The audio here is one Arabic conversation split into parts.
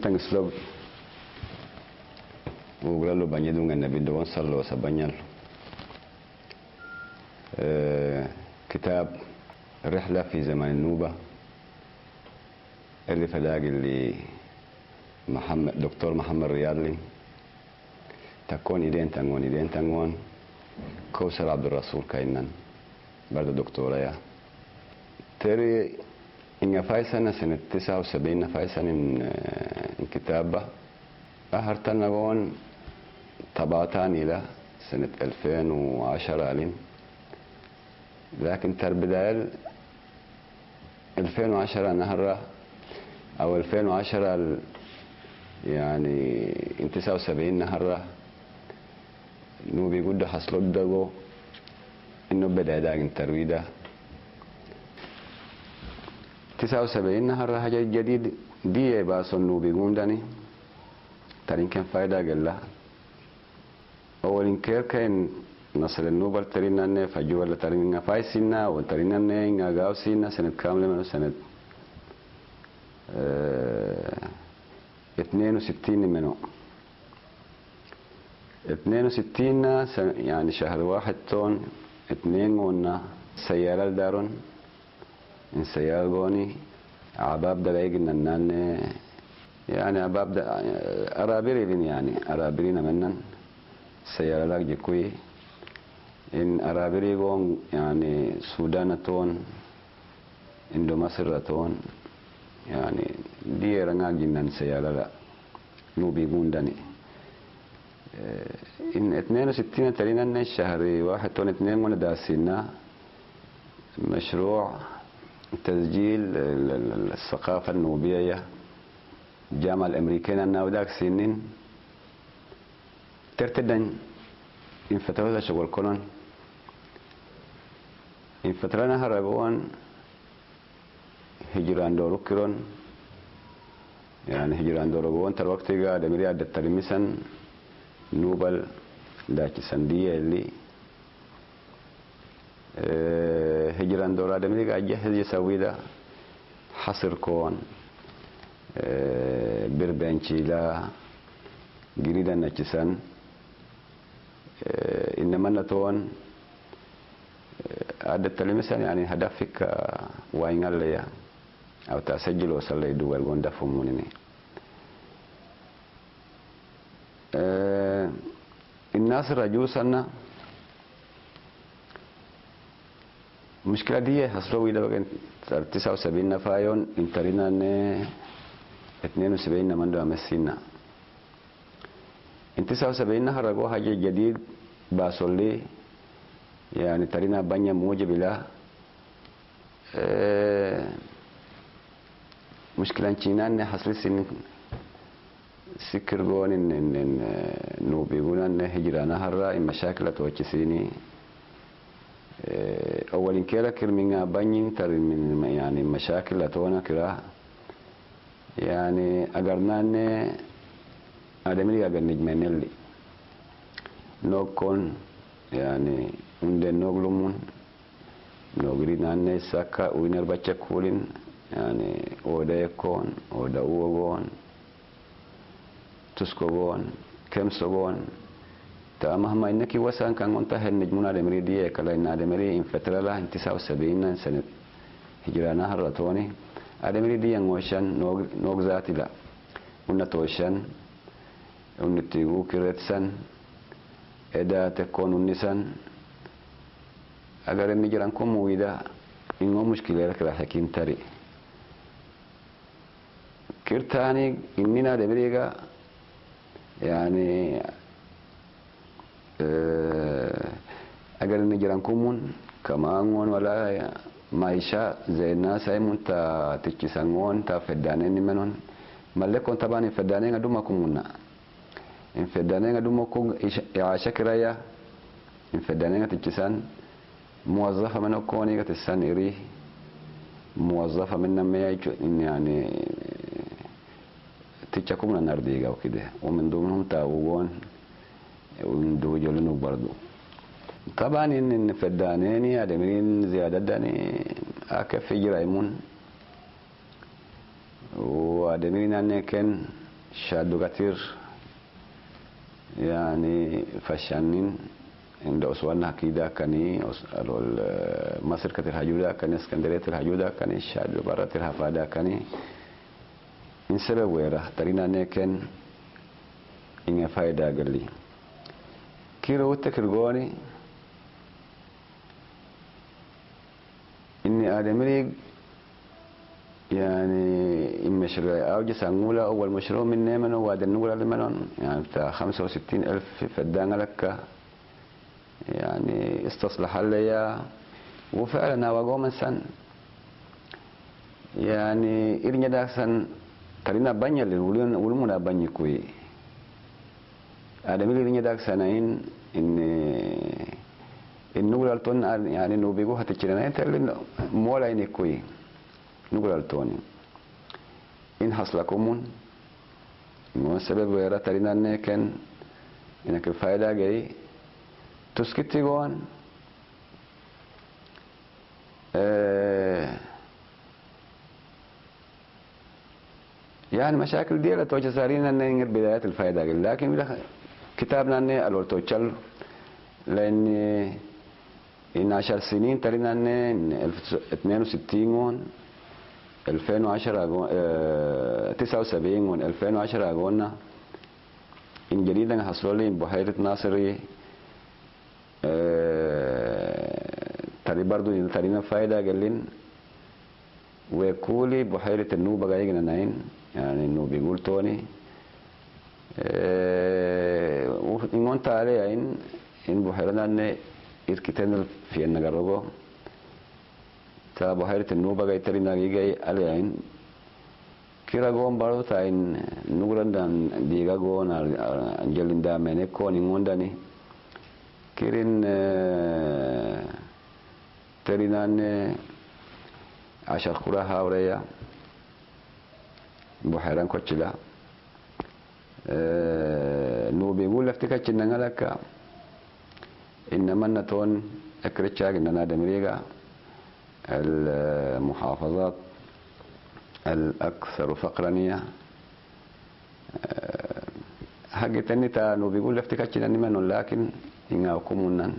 tang slob وقالوا بنيدون النبي دوان صلى الله عليه وسلم. كتاب رحلة في زمن النوبة اللي فلاقي اللي دكتور محمد رياضلي تكون إيدين تنغون كوثر عبد الرسول كاينان برضه دكتورة يا تري إن فايسنا سنة 79 فايسنا إن كتابة أهرتنا غون طبعتان إلى سنة 2010 لين لكن تربدال 2010 نهرة أو 2010 يعني إن 79 نهرة إنه بيقول حصلوا الدغو إنه بدأ داق ترويده 79 نهرة حاجة جديد دي باسو إنه بيقول داني ترين كان فايدة قلة أول إن كان نصل النوبل ترينا فجوا ترينا فايسنا وترينا إنها جاوسينا سنة كاملة من سنة 62 منه 62 يعني شهر واحد تون 2 قلنا سيارة دارون إن سيارة قوني عباب دلائق إنن يعني عباب أرابيرين يعني أرابيرين منن سيارة لك جكوي إن أرابيري قون يعني سودان تون إندو مصر تون يعني دي رناق جنن سيارة لا نوبي قونداني إن 62 ترينا الشهر واحد تون 2 وانا داسينا مشروع تسجيل الثقافة النوبية جامعة الأمريكية الناوداك سنين ترتدن إن فترة شغل كلون إن فترة هربون هجران دورو كيرون يعني هجران دورو بون تر وقت جا دميري عدد ترميسن نوبل داكي سندية اللي هجران دورو دميري جا جهز يسوي ده حصر كون بربنشي لا جريدا نجسن إنما نتون عدد تلمسن يعني هدفك وين اللي أو تسجل وصل لي دول جوندا فمونني الناس رجوسنا مشكلة دي حصلوا إذا بقى 79 نفايون انترينا 72 من دو أمسينا إن 79 نهر رجوها حاجة جديد باصولي يعني ترينا بنيا موجب له مشكلة تشينان حصل سن سكر قون إن نوبي قونا إن هجرة نهر إن مشاكل توجسيني أول إن كلا كرمينا بنين ترى من يعني مشاكل تونا كرا يعني أجرنا أدمي أجر نجمين اللي نوكون يعني عند نوغلمون نوغرين أن سكا وينر بتشكولين يعني ودا يكون ودا أوغون تسكوغون كم سوغون مهما إنك وسان كان منتهى النجمون أدمي دي كلا إن أدمي إن فترة لا 79 سنة هجرانا هرتوني أدمي دي ينوشان نوغزاتي لا ونتوشان ونتيجو كرتسن إذا تكون النسان أجر النجرانكم وإذا إنه مشكلة لك راح يكين تري كرتاني إننا دبريجا يعني أجر النجرانكم كمان ولا معيشة زي الناس هاي منتا تكسانون تفدانين منون ملكون طبعا فدانين أدومكم منا إن فدانين أدومكم إعاشة كرايا إن فدانين تكسان موظفة من كوني كتسان إريه موظفة من نمي يعني تشكو من النرديجا وكده ومن ضمنهم تاوون ومن دوجولين برضو طبعا إن فدانين أدمين زيادة داني أكف جرايمون وأدمين أن كان شادو كتير يعني فشانين عند أسوانا كيدا كني مصر كتير هجودا كني اسكندرية الهجودا كني شادو برا الهفادا كني إن سبب ويرا ترينا نكن إن فايدة قلي كيرو تكرغوني إني آدمري يعني المشروع أوجه سانغولا أول مشروع من نيمنو وادن نقول لمنون يعني بتاع 65,000 فدان لك يعني استصلح ليا وفعلا وقوم سن يعني إرني داكسن ترينا بني للولون ولمنا بني كوي آدمري إرني داكسنين إن نقول التون يعني إنه بيجوا هتشيلنا تقول مولا إني كوي نقول التوني إن حصلكمون مو سبب ويرا ترينا نكن إنك الفائدة جاي تسكتي جوان يعني مشاكل دي لتوجه سارين أن نعير بداية الفائدة جاي لكن كتابنا أن الأول توجل لأن إن 10 سنين ترينا أن 62 2010 79 2010 قلنا إن جديدا حصلوا لي بحيرة ناصري تري برضو ترينا فايدة قالين وكولي بحيرة النوبة قايقنا ناين يعني النوب يقول توني إن وانت عليه إن بحيرنا أن إركتين في النقرقو تا بحيرة النوبة جاي ترينا جاي عليين كيرا قوم بارو تا إن نقولن دان ديجا قون أنجلين دا منكون إنون داني كيرين ترينا عشر خورا هاوريا بحيران كوتشلا نوبي يقول لفتك تشننا لك إنما نتون أكرتشاك إننا دمريغا المحافظات الأكثر فقرانية حق تاني تانو بيقول لفتكاتش ناني منو لكن إنها وكمونان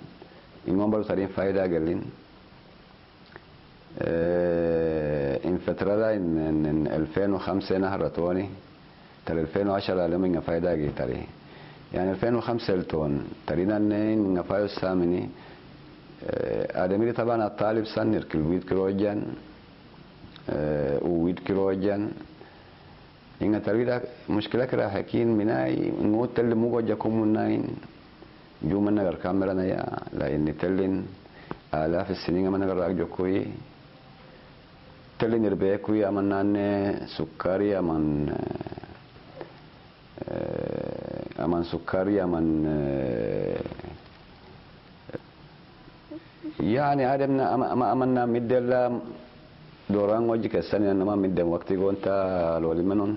إنهم برو سارين فايدة قلين إن فترة إن 2005 نهرتوني تل 2010 لم إنها فايدة قلتاري يعني 2005 التون ترينا إن فايو السامني آدمي طبعا الطالب سنر كل ويد كروجان ويد كروجان إن تريد مشكلة كره حكين مناي نقول تل موجو جاكم مناين جوما نجار كاميرا نيا لأن تلين آلاف السنين من نجار أجو كوي تلين يربيه كوي أمانان سكري أمان سكري أمان يعني عادنا أمنا مدلا دوران وجهك السنة أنما مدلا وقت قون تا لولي منون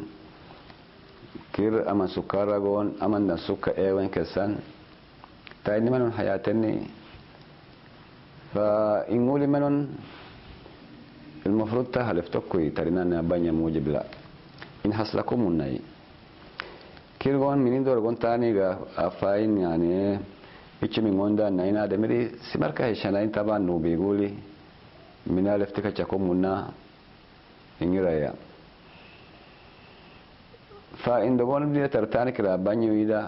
كير أما سكر قون أمنا سكر إيوين كسان تايني منون حياتني فإنقولي منون المفروض تهلفتكوي ترينا نبانيا موجب لا إن حصلكم مني كير قون منين دور قون تاني أفاين يعني إيش من غوندا ناينا دمري سمركه هشانين طبعا نو بيقولي من ألفتك تكون منا إنجرايا فإن دقون بدي ترتاني كلا بانيو إذا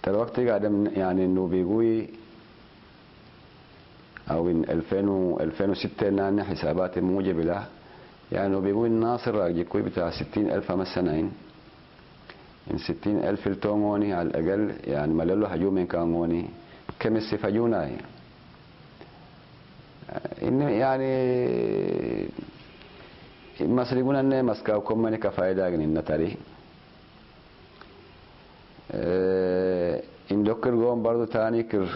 ترى وقت قادم يعني نو بيقولي أو إن 2006 نان حسابات موجب له يعني نو بيقولي الناصر راجي كوي بتاع 60,000 مسنين إن 60,000 التونغوني على الأقل يعني مللو هجومين كانغوني كم السفجونا إن يعني مصر يقول أن مسكاو كم كفايدة إن تاري إن دكر قوم برضو تاني كر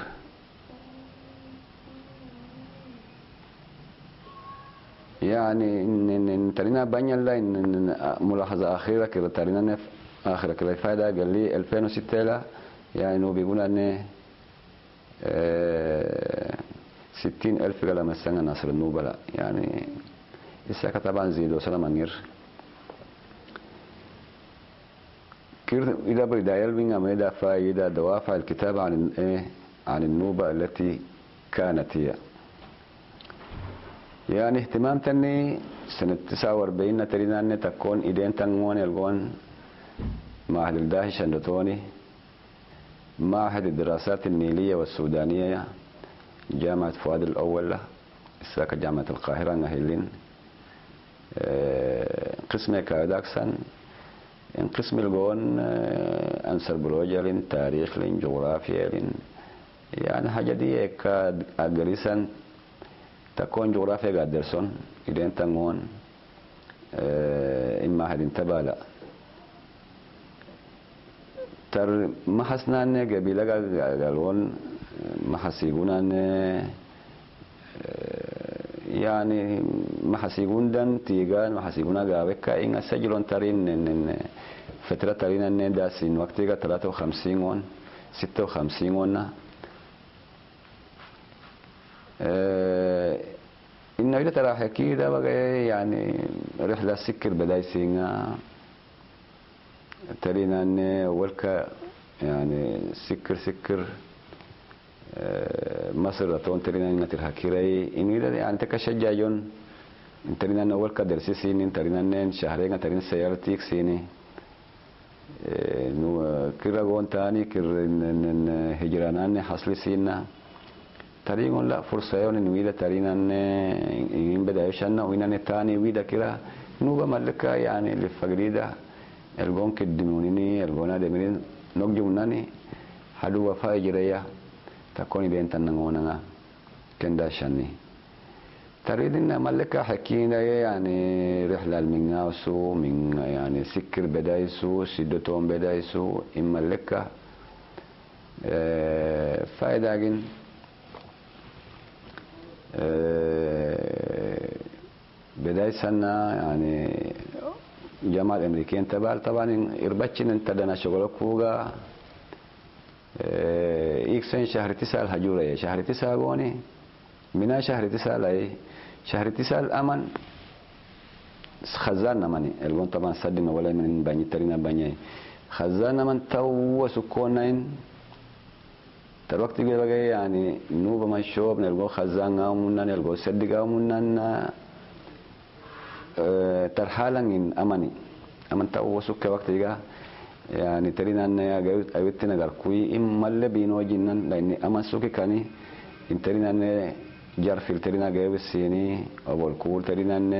يعني إن ترينا بانيا لا إن ملاحظة أخيرة كر ترينا آخر كلا فايدة قال لي 2006 لا يعني إنه بيقول أن 60,000 قال مسنا ناصر النوبة لا يعني إسا كتبان زيدو سلام أنير كير إذا بريد يلبين أميدا فائدة دوافع الكتابة عن النوبة التي كانت هي يعني اهتمام تاني سنة 49 ترينا أن تكون إيدين تنغون يلغون معهد الداهي شندتوني معهد الدراسات النيلية والسودانية جامعة فؤاد الأول إساك جامعة القاهرة نهيلين قسم كاداكسن إن قسم الجون أنثروبولوجيا لين تاريخ لين جغرافيا لين يعني حاجة دي كأجريسن تكون جغرافيا قدرسون إذا تنغون إما هاد انتبالا تر محسنا قبيلة قالون محسيقون يعني محسيقون دان تيغان محسيقون قابكا إن سجلون ترين فترة ترين أن داسين وقتها 53 56 إنه إذا ترى حكي ده بقى يعني رحلة سكر بداية سينا ترينا أن أولك يعني سكر مصر رتون ترينا أن ترحكيري إنه إذا يعني تكشجع جون ترينا أن أولك درسي سيني ترينا أن شهرين ترينا سيارتيك سيني نو كيرا قون تاني كير هجرانان حصل سينا ترينا لا فرصة يون نويدا ترينا إن بدايشنا وإن نتاني ويدا كلا نوبا ملكا يعني للفقريدة الجون كدمونيني الجونا دمين نقجونني حلو وفاء جريا تكوني بين تنغونا كنداشني تريدنا ملكا حكينا يعني رحلة من ناسو من يعني سكر بدايسو سيدتون بدايسو إن ملكا فايدة جن بداية سنة يعني جامعة الأمريكية تبال طبعا إربتشن انتدنا شغلك فوقا إكسن شهر 9 الهجورة شهر 9 قوني منا شهر 9 لاي شهر 9 الأمن خزان نماني القون طبعا صدنا ولا من بني ترينا بني خزان من تو سكونين الوقت بقى يعني نوبة ما شوب نلقو خزان قامونا نلقو سد قامونا ترحالا من أمن تأوسك وقت جا يعني ترينا أن أيوتنا قرقوي إما اللي بينو جنن لأن أمن سوكي كاني إن ترينا أن جرفل ترينا جايب السيني أو الكول ترينا أن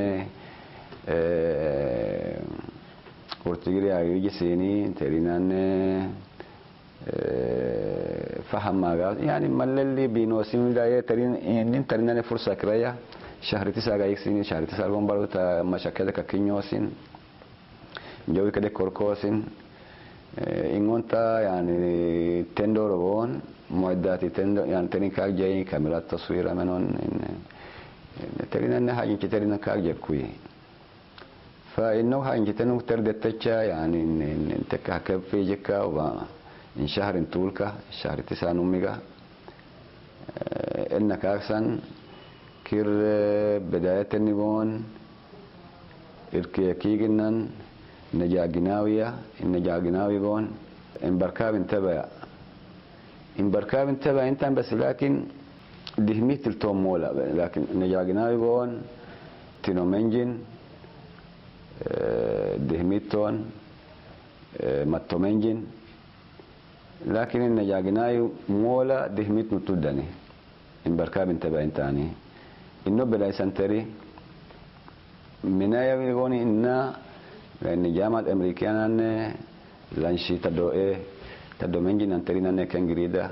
ورتجري أيوجي سيني ترينا أن فهم ما يعني ما اللي بينو سيني ده ترينا إن ترينا أن فرصة كرايا شهر 9 جايك سيني شهر 9 اليوم برضو تا مشاكل ككينيوسين جوي كده كوركوسين إنغونتا يعني تندور بون معدات تندور يعني ترين كاك جاي كاميرات تصوير منون ترين أن حاجة ترين كاك جاكوي فإنه حاجة تنو ترد تجا يعني إن تكاك في جكا وإن شهر طولك شهر 9 نوميكا إنك أحسن كير بداية النبون إركيكي جنن نجا جناوية النجا جناوي بون إن بركاب انتبه انت بس لكن دهميت التوم مولا لكن نجا جناوي بون تينو منجن دهميتون ماتو منجن لكن النجا جناوي مولا دهميت نتودني إن بركاب انتبه انتاني إنه بلا سنتري من يقولون إن لأن جامعة الأمريكية لانشي تدو منجن أنترين أن كان جريدة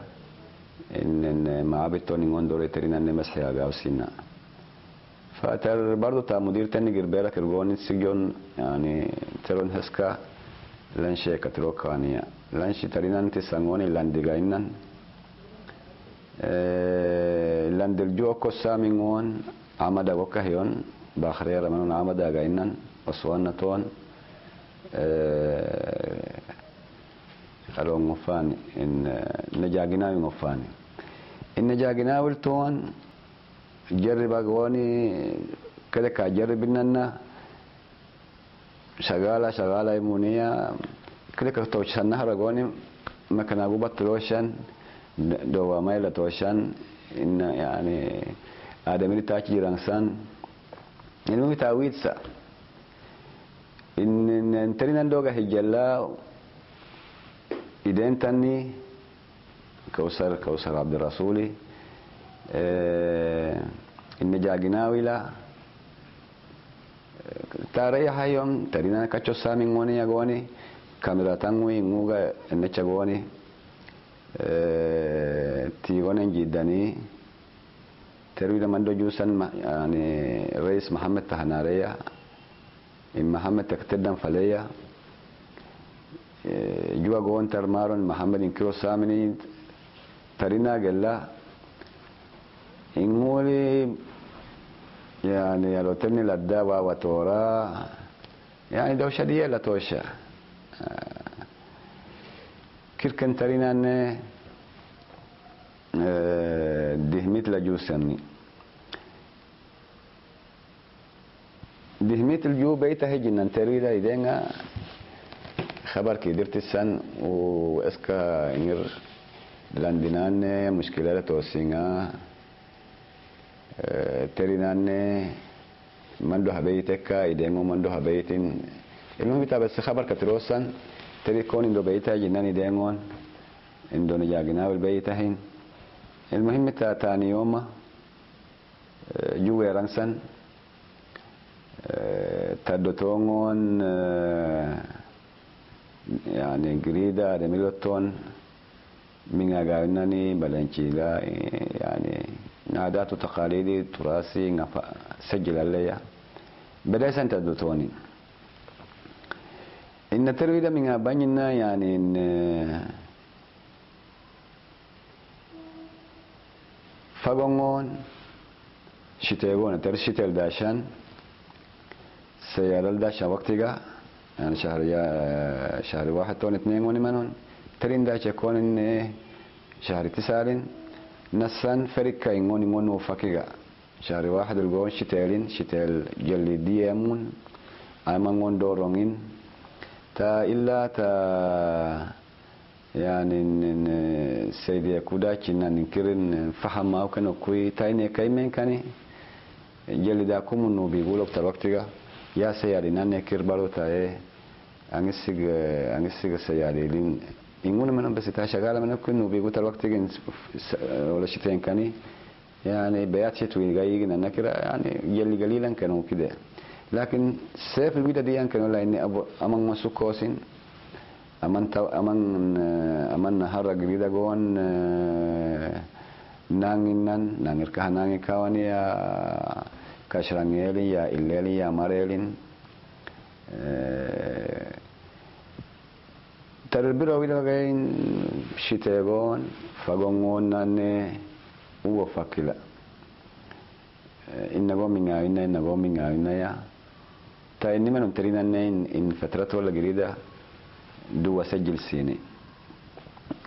إن معابدتون إنغون دوري ترين أن مسحي أباو سينا فتر برضو تا مدير تاني جربيرا كرغون سيجون يعني ترون هسكا لانشي كتروكانيا لانشي ترين أن تسانغوني لاندقاينن لاندل جوكو سامينغون عمدا وكهيون باخرير منون عمدا غاينن وسوانا تون قالوا مفاني إن نجاجناوي مفاني إن نجاجناوي تون جرب أقواني كده كجرب إننا شغالة إيمونية كده كتوشان نهر قوني ما كان أبو بطلوشان دوا مايلة توشان إن يعني آدمي تاجي رانسان إنه متعود سا إن ترينا دوغا هجلا إدين تاني كوثر عبد الرسولي إن جاجناوي لا تاريخ يوم ترينا كاتشو سامين غوني يغوني كاميرا تانوي نوغا نتشا غوني تيغوني جيداني ترويدا مندو جوسن يعني رئيس محمد تهناريا إن محمد تكتدن فليا جوا غون ترمارون محمد إنكرو سامني ترينا قلا إنولي يعني لو تبني للدواء وتورا يعني دوشة دي لا توشة كيركن ترينا أن دهميت لجوسني دهميت الجو بيته جنن تريدا إذا خبر كدرت السن وإسكا إنير لاندينان مشكلة توسينا ترينان مندو هبيتك إذا مندو هبيتين المهم بس خبر كتروسن تري كون إندو بيته جنن إذا إندو نجاجنا والبيتهين المهم تاني يوم جوا رانسن تدوتون يعني جريدة دميلوتون من أجانني بلنشيلا يعني عادات وتقاليد تراثي سجل عليها بدأ سنة تدوتوني إن ترويدا من أبانينا يعني إن فاغون شتيغون ترشيتل داشان سيارل داشا وقتها يعني شهر 1 تون 2 ونمنون ترين داشا كون إن شهر 9 نسان فريكا إنغوني مونو فاكيغا شهر 1 الغون شتيل جلي ديامون أمانغون دورونين تا إلا تا يعني سيدي كودا كنا نكرن فهم أو كانوا كوي تايني كايمن كاني جل دا كم إنه بيقولوا بتوقتها يا سياري نكر بالو تاي أنسيج سياري لين إنغون منهم بس تاشغال منهم كأنه بيقول توقتها ولا شيء كاني يعني بيات شيء توي جاي نكرة يعني جل قليلا كانوا كده لكن سيف البيدا دي كانوا لا إني أبو أمان مسوكوسين aman nahara gerida gon nangir kahanangi kawani ya kashrangeli ya ileli ya marelin tarbiro wida gain shitegon fagongon nane uwo fakila inna gominga ina ya ta inni manum terina in fatrato la gerida دو سجل سيني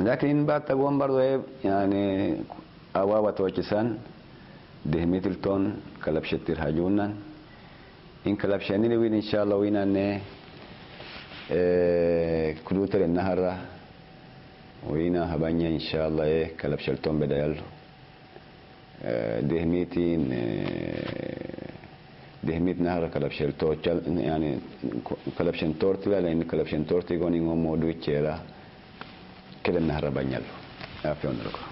لكن بعد تقوم برضو يعني أواوا توجسان دهميت التون كلب شتير هاجونا إن كلب شاني وين إن شاء الله وين أن كروتر النهر وين هبانيا إن شاء الله كلب شلتون بدايل دهميت نهر كلبشن توچل يعني كلبشن تورتلا لأن كلبشن تورتي غوني موضوع كلا كلا النهر بنيل عفوا لكم